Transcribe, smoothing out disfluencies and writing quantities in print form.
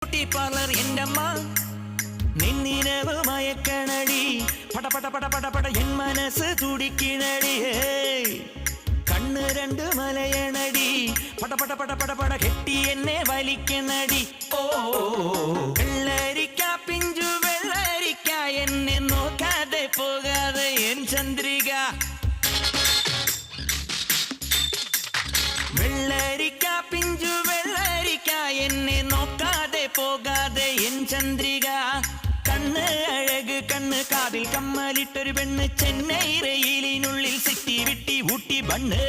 beauty parlour എൻ്റെ അമ്മ നിന്നിനവ് മയക്കണടി പട പട പട പട പട എൻ മനസ്സ് തുടിക്കിണടി കണ്ണ് രണ്ട് മലയണടി പട പട പട പട പട കെട്ടി എന്നെ വലിക്കണടി ഓ വെള്ളരിക്ക പിഞ്ചു വെള്ളരിക്ക എന്നെ നോക്കാതെ പോകാതെ എൻ ചന്ദ്രിക വെള്ളരിക്ക പിഞ്ചു വെള്ളരിക്ക എന്നെ നോക്കാതെ പോകാതെ എൻ ചന്ദ്രിക കണ്ണ് അഴക് കണ്ണ് കാതിൽ കമ്മലിട്ടൊരു പെണ്ണ് ചെന്നൈ റെയിലിനുള്ളിൽ സിറ്റി വിട്ടി ഊട്ടി ബണ്ണ്